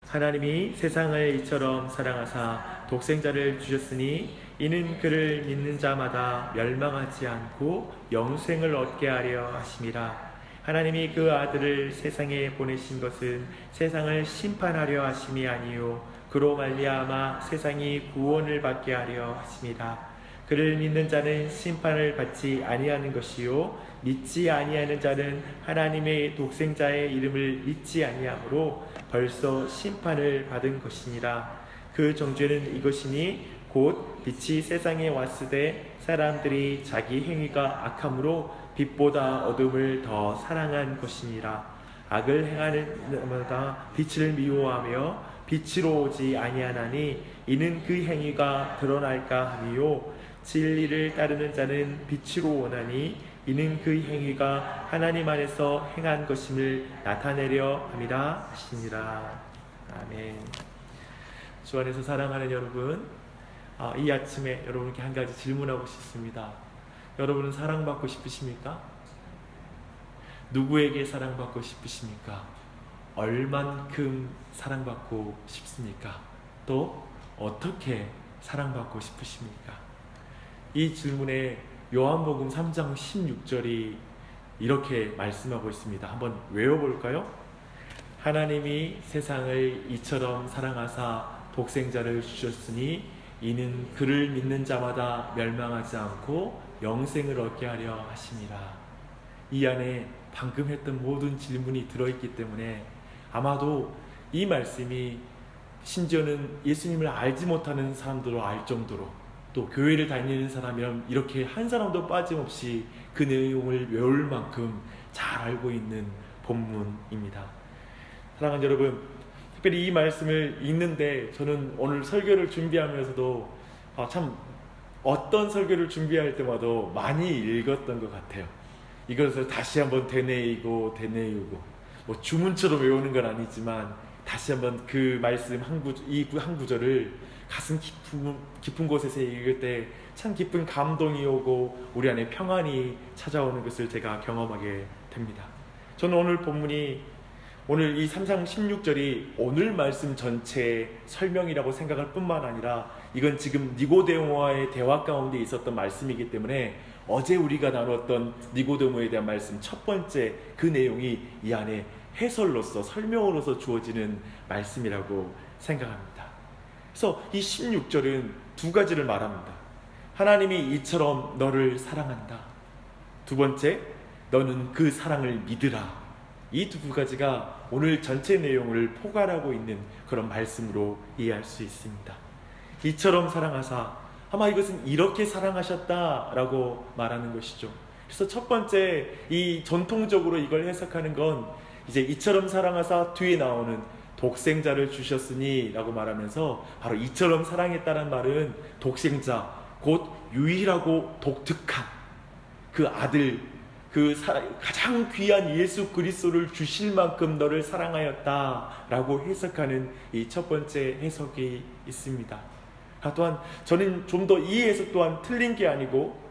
하나님이 세상을 이처럼 사랑하사 독생자를 주셨으니 이는 그를 믿는 자마다 멸망하지 않고 영생을 얻게 하려 하심이라. 하나님이 그 아들을 세상에 보내신 것은 세상을 심판하려 하심이 아니요 그로 말미암아 세상이 구원을 받게 하려 하심이라. 그를 믿는 자는 심판을 받지 아니하는 것이요 믿지 아니하는 자는 하나님의 독생자의 이름을 믿지 아니하므로 벌써 심판을 받은 것이니라. 그 정죄는 이것이니 곧 빛이 세상에 왔으되 사람들이 자기 행위가 악함으로 빛보다 어둠을 더 사랑한 것이니라. 악을 행하는 자마다 빛을 미워하며 빛으로 오지 아니하나니 이는 그 행위가 드러날까 함이요 진리를 따르는 자는 빛으로 오나니 이는 그 행위가 하나님 안에서 행한 것임을 나타내려 함이라 하시니라. 아멘. 주 안에서 사랑하는 여러분, 이 아침에 여러분께 한 가지 질문하고 싶습니다. 여러분은 사랑받고 싶으십니까? 누구에게 사랑받고 싶으십니까? 얼만큼 사랑받고 싶습니까? 또 어떻게 사랑받고 싶으십니까? 이 질문에 요한복음 3장 16절이 이렇게 말씀하고 있습니다. 한번 외워볼까요? 하나님이 세상을 이처럼 사랑하사 독생자를 주셨으니 이는 그를 믿는 자마다 멸망하지 않고 영생을 얻게 하려 하심이라. 이 안에 방금 했던 모든 질문이 들어있기 때문에 아마도 이 말씀이 심지어는 예수님을 알지 못하는 사람들도 알 정도로 또 교회를 다니는 사람이라면 이렇게 한 사람도 빠짐없이 그 내용을 외울 만큼 잘 알고 있는 본문입니다. 사랑하는 여러분, 특별히 이 말씀을 읽는데 저는 오늘 설교를 준비하면서도 참 어떤 설교를 준비할 때마다 많이 읽었던 것 같아요. 이것을 다시 한번 되뇌이고 뭐 주문처럼 외우는 건 아니지만 다시 한번 그 말씀 한 구절을 가슴 깊은 곳에서 읽을 때 참 깊은 감동이 오고 우리 안에 평안이 찾아오는 것을 제가 경험하게 됩니다. 저는 오늘 본문이 오늘 이 3장 16절이 오늘 말씀 전체의 설명이라고 생각할 뿐만 아니라 이건 지금 니고데모와의 대화 가운데 있었던 말씀이기 때문에 어제 우리가 나눴던 니고데모에 대한 말씀 첫 번째 그 내용이 이 안에 해설로서 설명으로서 주어지는 말씀이라고 생각합니다. 그래서 이 16절은 두 가지를 말합니다. 하나님이 이처럼 너를 사랑한다. 두 번째, 너는 그 사랑을 믿으라. 이 두 가지가 오늘 전체 내용을 포괄하고 있는 그런 말씀으로 이해할 수 있습니다. 이처럼 사랑하사, 아마 이것은 이렇게 사랑하셨다라고 말하는 것이죠. 그래서 첫 번째, 이 전통적으로 이걸 해석하는 건 이제 이처럼 사랑하사 뒤에 나오는 독생자를 주셨으니 라고 말하면서 바로 이처럼 사랑했다는 말은 독생자, 곧 유일하고 독특한 그 아들, 가장 귀한 예수 그리스도를 주실 만큼 너를 사랑하였다라고 해석하는 이 첫 번째 해석이 있습니다. 또한 저는 좀 더 이 해석 또한 틀린 게 아니고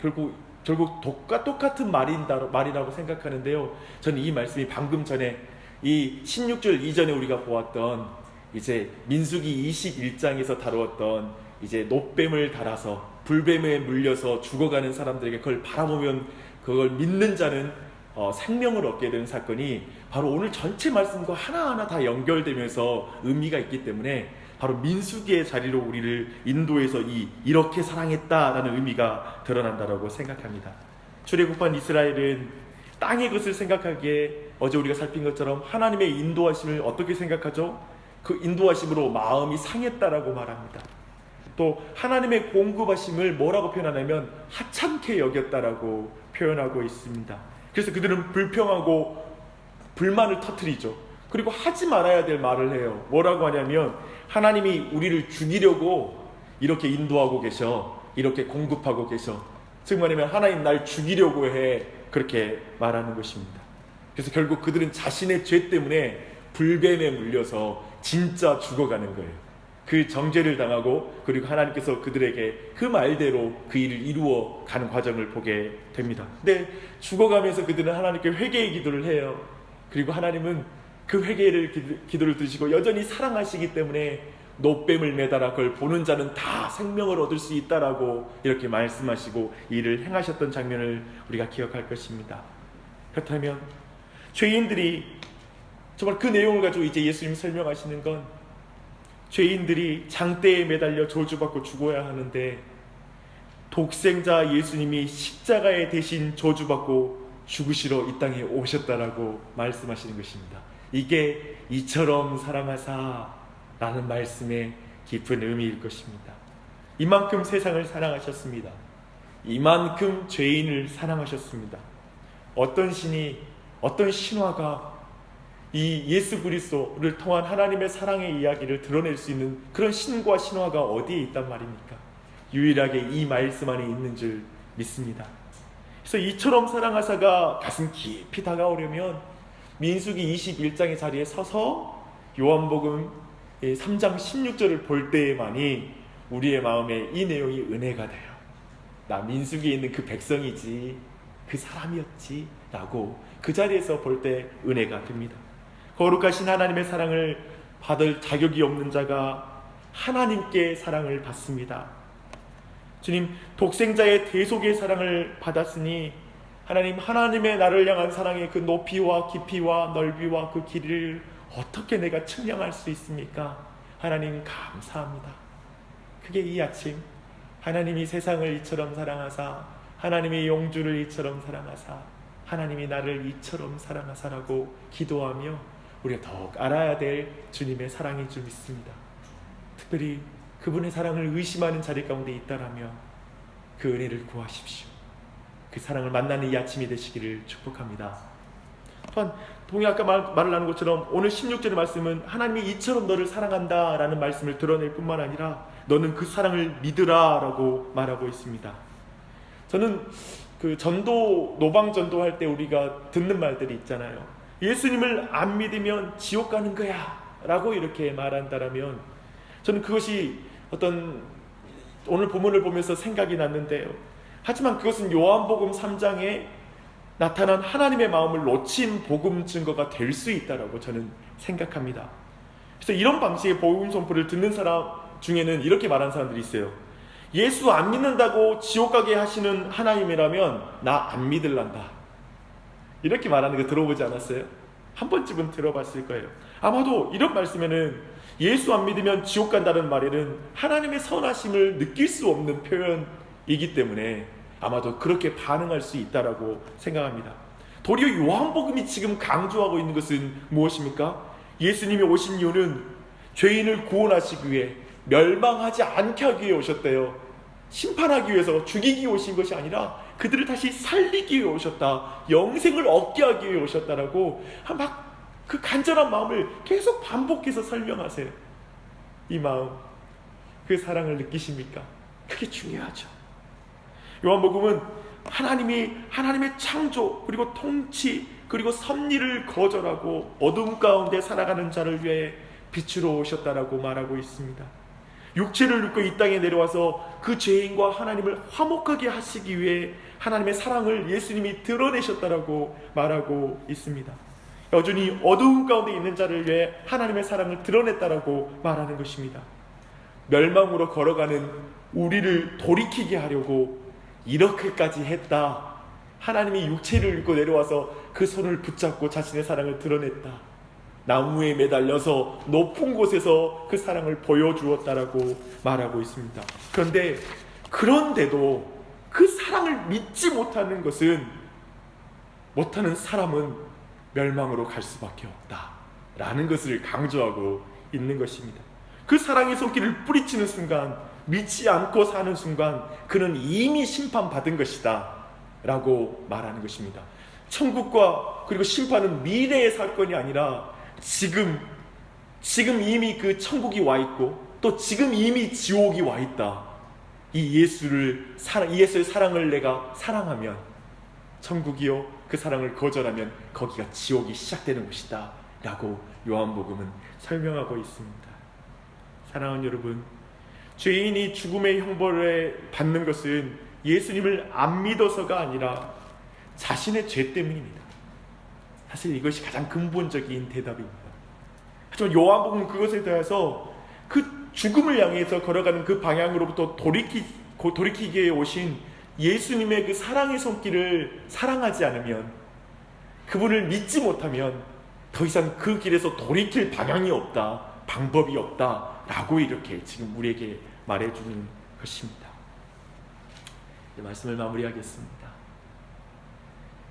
결국 똑같은 말이라고 생각하는데요. 저는 이 말씀이 방금 전에 이 16절 이전에 우리가 보았던 이제 민수기 21장에서 다루었던 이제 노뱀을 달아서 불뱀에 물려서 죽어가는 사람들에게 그걸 바라보면 그걸 믿는 자는 생명을 얻게 되는 사건이 바로 오늘 전체 말씀과 하나하나 다 연결되면서 의미가 있기 때문에 바로 민수기의 자리로 우리를 인도해서 이렇게 사랑했다라는 의미가 드러난다고 생각합니다. 출애굽한 이스라엘은 땅의 것을 생각하기에 어제 우리가 살핀 것처럼 하나님의 인도하심을 어떻게 생각하죠? 그 인도하심으로 마음이 상했다라고 말합니다. 또 하나님의 공급하심을 뭐라고 표현하냐면 하찮게 여겼다라고 표현하고 있습니다. 그래서 그들은 불평하고 불만을 터뜨리죠. 그리고 하지 말아야 될 말을 해요. 뭐라고 하냐면 하나님이 우리를 죽이려고 이렇게 인도하고 계셔, 이렇게 공급하고 계셔. 즉 말하면 하나님 날 죽이려고 해, 그렇게 말하는 것입니다. 그래서 결국 그들은 자신의 죄 때문에 불뱀에 물려서 진짜 죽어가는 거예요. 그 정죄를 당하고 그리고 하나님께서 그들에게 그 말대로 그 일을 이루어 가는 과정을 보게 됩니다. 근데 죽어가면서 그들은 하나님께 회개의 기도를 해요. 그리고 하나님은 그 회개를 기도를 드시고 여전히 사랑하시기 때문에 노뱀을 매달아 그걸 보는 자는 다 생명을 얻을 수 있다라고 이렇게 말씀하시고 일을 행하셨던 장면을 우리가 기억할 것입니다. 그렇다면 죄인들이 정말 그 내용을 가지고 이제 예수님이 설명하시는 건 죄인들이 장대에 매달려 저주받고 죽어야 하는데 독생자 예수님이 십자가에 대신 저주받고 죽으시러 이 땅에 오셨다라고 말씀하시는 것입니다. 이게 이처럼 사랑하사 라는 말씀의 깊은 의미일 것입니다. 이만큼 세상을 사랑하셨습니다. 이만큼 죄인을 사랑하셨습니다. 어떤 신이, 어떤 신화가 이 예수 그리스도를 통한 하나님의 사랑의 이야기를 드러낼 수 있는 그런 신과 신화가 어디에 있단 말입니까? 유일하게 이 말씀 안에 있는 줄 믿습니다. 그래서 이처럼 사랑하사가 가슴 깊이 다가오려면 민수기 21장의 자리에 서서 요한복음 3장 16절을 볼 때에만이 우리의 마음에 이 내용이 은혜가 돼요. 나 민수기에 있는 그 백성이지, 그 사람이었지 라고 그 자리에서 볼 때 은혜가 됩니다. 거룩하신 하나님의 사랑을 받을 자격이 없는 자가 하나님께 사랑을 받습니다. 주님, 독생자의 대속의 사랑을 받았으니 하나님의 나를 향한 사랑의 그 높이와 깊이와 넓이와 그 길이를 어떻게 내가 측량할 수 있습니까? 하나님 감사합니다. 그게 이 아침 하나님이 세상을 이처럼 사랑하사, 하나님의 영주를 이처럼 사랑하사, 하나님이 나를 이처럼 사랑하사라고 기도하며 우리가 더욱 알아야 될 주님의 사랑인 줄 믿습니다. 특별히 그분의 사랑을 의심하는 자리 가운데 있다라면 그 은혜를 구하십시오. 그 사랑을 만나는 이 아침이 되시기를 축복합니다. 또한 동의 아까 말을 나눈 것처럼 오늘 16절의 말씀은 하나님이 이처럼 너를 사랑한다 라는 말씀을 드러낼 뿐만 아니라 너는 그 사랑을 믿으라 라고 말하고 있습니다. 저는 그 전도, 노방 전도할 때 우리가 듣는 말들이 있잖아요. 예수님을 안 믿으면 지옥 가는 거야 라고 이렇게 말한다라면 저는 그것이 어떤 오늘 본문을 보면서 생각이 났는데요. 하지만 그것은 요한복음 3장에 나타난 하나님의 마음을 놓친 복음 증거가 될 수 있다라고 저는 생각합니다. 그래서 이런 방식의 복음 선포를 듣는 사람 중에는 이렇게 말하는 사람들이 있어요. 예수 안 믿는다고 지옥 가게 하시는 하나님이라면 나 안 믿을란다. 이렇게 말하는 거 들어보지 않았어요? 한 번쯤은 들어봤을 거예요. 아마도 이런 말씀에는 예수 안 믿으면 지옥 간다는 말에는 하나님의 선하심을 느낄 수 없는 표현이기 때문에 아마도 그렇게 반응할 수 있다라고 생각합니다. 도리어 요한복음이 지금 강조하고 있는 것은 무엇입니까? 예수님이 오신 이유는 죄인을 구원하시기 위해 멸망하지 않게 하기 위해 오셨대요. 심판하기 위해서 죽이기 위해 오신 것이 아니라 그들을 다시 살리기 위해 오셨다. 영생을 얻게 하기 위해 오셨다라고 막 그 간절한 마음을 계속 반복해서 설명하세요. 이 마음, 그 사랑을 느끼십니까? 그게 중요하죠. 요한복음은 하나님의 창조 그리고 통치 그리고 섭리를 거절하고 어둠 가운데 살아가는 자를 위해 빛으로 오셨다라고 말하고 있습니다. 육체를 입고 이 땅에 내려와서 그 죄인과 하나님을 화목하게 하시기 위해 하나님의 사랑을 예수님이 드러내셨다라고 말하고 있습니다. 여전히 어두운 가운데 있는 자를 위해 하나님의 사랑을 드러냈다라고 말하는 것입니다. 멸망으로 걸어가는 우리를 돌이키게 하려고 이렇게까지 했다. 하나님이 육체를 입고 내려와서 그 손을 붙잡고 자신의 사랑을 드러냈다. 나무에 매달려서 높은 곳에서 그 사랑을 보여주었다라고 말하고 있습니다. 그런데도 그 사랑을 믿지 못하는 사람은 멸망으로 갈 수밖에 없다 라는 것을 강조하고 있는 것입니다. 그 사랑의 손길을 뿌리치는 순간, 믿지 않고 사는 순간 그는 이미 심판받은 것이다 라고 말하는 것입니다. 천국과 그리고 심판은 미래의 사건이 아니라 지금 이미 그 천국이 와 있고 또 지금 이미 지옥이 와 있다. 이 예수의 사랑을 내가 사랑하면 천국이요, 그 사랑을 거절하면 거기가 지옥이 시작되는 곳이다 라고 요한복음은 설명하고 있습니다. 사랑하는 여러분, 죄인이 죽음의 형벌을 받는 것은 예수님을 안 믿어서가 아니라 자신의 죄 때문입니다. 사실 이것이 가장 근본적인 대답입니다. 하지만 요한복음은 그것에 대해서 그 죽음을 향해서 걸어가는 그 방향으로부터 돌이키게 오신 예수님의 그 사랑의 손길을 사랑하지 않으면, 그분을 믿지 못하면 더 이상 그 길에서 돌이킬 방향이 없다, 방법이 없다 라고 이렇게 지금 우리에게 말해주는 것입니다. 이 말씀을 마무리하겠습니다.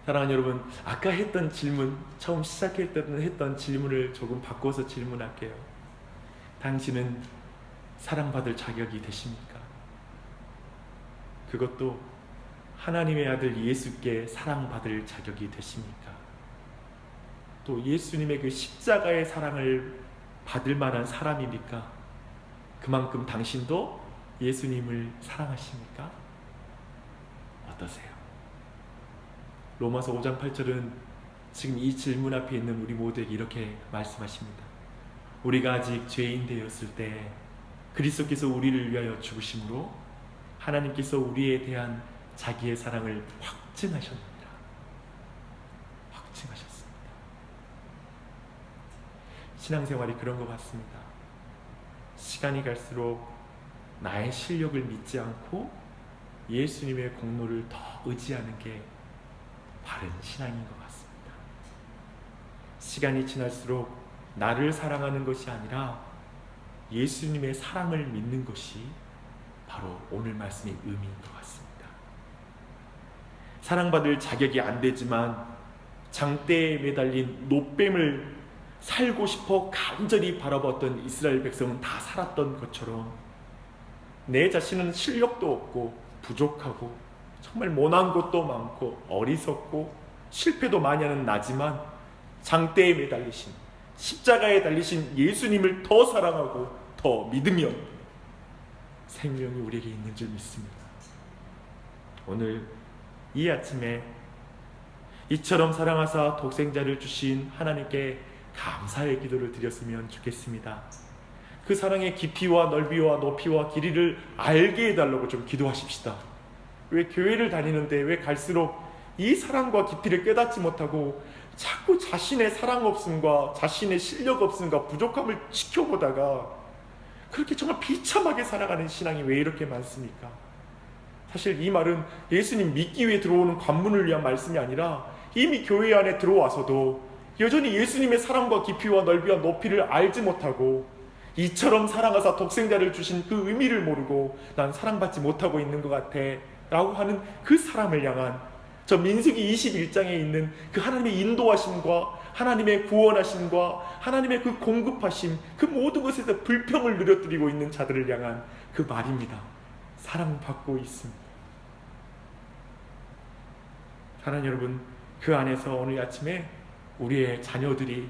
사랑하는 여러분, 아까 했던 질문, 처음 시작할 때 했던 질문을 조금 바꿔서 질문할게요. 당신은 사랑받을 자격이 되십니까? 그것도 하나님의 아들 예수께 사랑받을 자격이 되십니까? 또 예수님의 그 십자가의 사랑을 받을 만한 사람입니까? 그만큼 당신도 예수님을 사랑하십니까? 어떠세요? 로마서 5장 8절은 지금 이 질문 앞에 있는 우리 모두에게 이렇게 말씀하십니다. 우리가 아직 죄인 되었을 때 그리스도께서 우리를 위하여 죽으심으로 하나님께서 우리에 대한 자기의 사랑을 확증하셨습니다. 확증하셨습니다. 신앙생활이 그런 것 같습니다. 시간이 갈수록 나의 실력을 믿지 않고 예수님의 공로를 더 의지하는 게 바른 신앙인 것 같습니다. 시간이 지날수록 나를 사랑하는 것이 아니라 예수님의 사랑을 믿는 것이 바로 오늘 말씀의 의미인 것 같습니다. 사랑받을 자격이 안 되지만 장대에 매달린 노뱀을 살고 싶어 간절히 바라봤던 이스라엘 백성은 다 살았던 것처럼, 내 자신은 실력도 없고 부족하고 정말 모난 것도 많고 어리석고 실패도 많이 하는 나지만 장대에 매달리신, 십자가에 달리신 예수님을 더 사랑하고 더 믿으며 생명이 우리에게 있는 줄 믿습니다. 오늘 이 아침에 이처럼 사랑하사 독생자를 주신 하나님께 감사의 기도를 드렸으면 좋겠습니다. 그 사랑의 깊이와 넓이와 높이와 길이를 알게 해달라고 좀 기도하십시다. 왜 교회를 다니는데 왜 갈수록 이 사랑과 깊이를 깨닫지 못하고 자꾸 자신의 사랑 없음과 자신의 실력 없음과 부족함을 지켜보다가 그렇게 정말 비참하게 살아가는 신앙이 왜 이렇게 많습니까? 사실 이 말은 예수님 믿기 위해 들어오는 관문을 위한 말씀이 아니라 이미 교회 안에 들어와서도 여전히 예수님의 사랑과 깊이와 넓이와 높이를 알지 못하고 이처럼 사랑하사 독생자를 주신 그 의미를 모르고 난 사랑받지 못하고 있는 것 같아 라고 하는 그 사람을 향한, 저 민수기 21장에 있는 그 하나님의 인도하심과 하나님의 구원하심과 하나님의 그 공급하심, 그 모든 것에서 불평을 누려뜨리고 있는 자들을 향한 그 말입니다. 사랑받고 있습니다. 사랑하는 여러분, 그 안에서 오늘 아침에 우리의 자녀들이,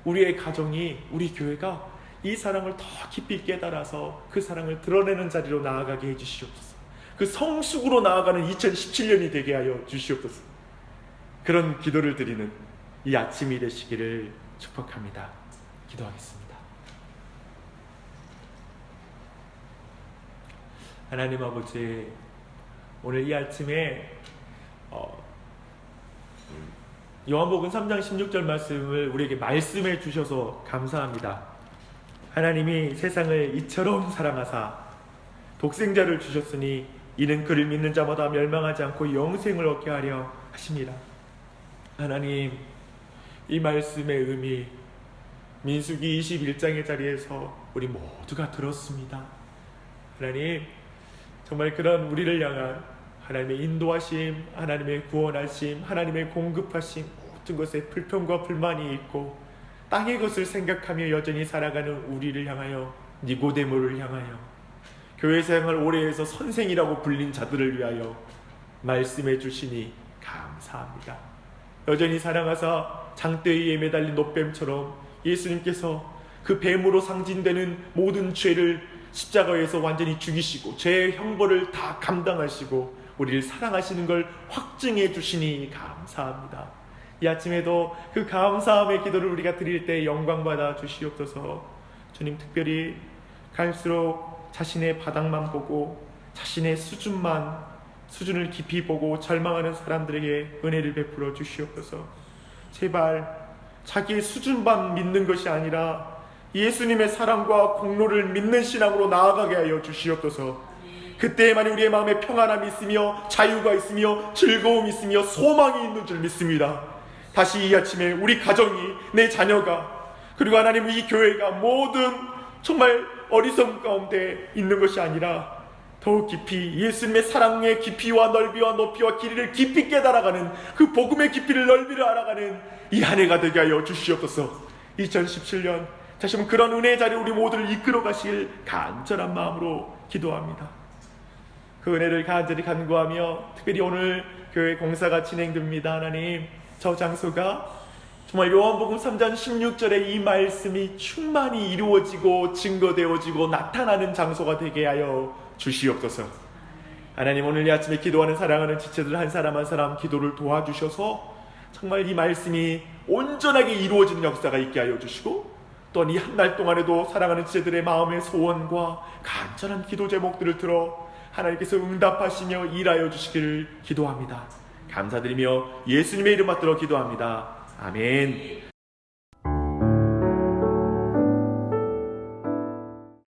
우리의 가정이, 우리 교회가 이 사랑을 더 깊이 깨달아서 그 사랑을 드러내는 자리로 나아가게 해주시옵소서. 그 성숙으로 나아가는 2017년이 되게 하여 주시옵소서. 그런 기도를 드리는 이 아침이 되시기를 축복합니다. 기도하겠습니다. 하나님 아버지, 오늘 이 아침에 요한복음 3장 16절 말씀을 우리에게 말씀해 주셔서 감사합니다. 하나님이 세상을 이처럼 사랑하사 독생자를 주셨으니 이는 그를 믿는 자마다 멸망하지 않고 영생을 얻게 하려 하십니다. 하나님, 이 말씀의 의미 민수기 21장의 자리에서 우리 모두가 들었습니다. 하나님, 정말 그런 우리를 향한 하나님의 인도하심, 하나님의 구원하심, 하나님의 공급하심, 모든 것에 불평과 불만이 있고 땅의 것을 생각하며 여전히 살아가는 우리를 향하여, 니고데모를 향하여, 교회 생활 오래 해서 선생이라고 불린 자들을 위하여 말씀해 주시니 감사합니다. 여전히 사랑하사 장대 위에 매달린 노뱀처럼 예수님께서 그 뱀으로 상징되는 모든 죄를 십자가에서 완전히 죽이시고 죄의 형벌을 다 감당하시고 우리를 사랑하시는 걸 확증해 주시니 감사합니다. 이 아침에도 그 감사함의 기도를 우리가 드릴 때 영광받아 주시옵소서. 주님, 특별히 갈수록 자신의 바닥만 보고 자신의 수준을 깊이 보고 절망하는 사람들에게 은혜를 베풀어 주시옵소서. 제발 자기의 수준만 믿는 것이 아니라 예수님의 사랑과 공로를 믿는 신앙으로 나아가게 하여 주시옵소서. 그때에만 우리의 마음에 평안함이 있으며 자유가 있으며 즐거움이 있으며 소망이 있는 줄 믿습니다. 다시 이 아침에 우리 가정이, 내 자녀가, 그리고 하나님 이 교회가 모든 정말 어리석음 가운데 있는 것이 아니라 더욱 깊이 예수님의 사랑의 깊이와 넓이와 높이와 길이를 깊이 깨달아가는, 그 복음의 깊이를 넓이를 알아가는 이 한 해가 되게 하여 주시옵소서. 2017년 다시 한번 그런 은혜의 자리에 우리 모두를 이끌어 가실 간절한 마음으로 기도합니다. 그 은혜를 간절히 간구하며, 특별히 오늘 교회 공사가 진행됩니다. 하나님, 저 장소가 정말 요한복음 3장 16절의 이 말씀이 충만히 이루어지고 증거되어지고 나타나는 장소가 되게 하여 주시옵소서. 하나님, 오늘 이 아침에 기도하는 사랑하는 지체들 한 사람 한 사람 기도를 도와주셔서 정말 이 말씀이 온전하게 이루어지는 역사가 있게 하여 주시고, 또한 이 한 달 동안에도 사랑하는 지체들의 마음의 소원과 간절한 기도 제목들을 들어 하나님께서 응답하시며 일하여 주시기를 기도합니다. 감사드리며 예수님의 이름 받들어 기도합니다. 아멘.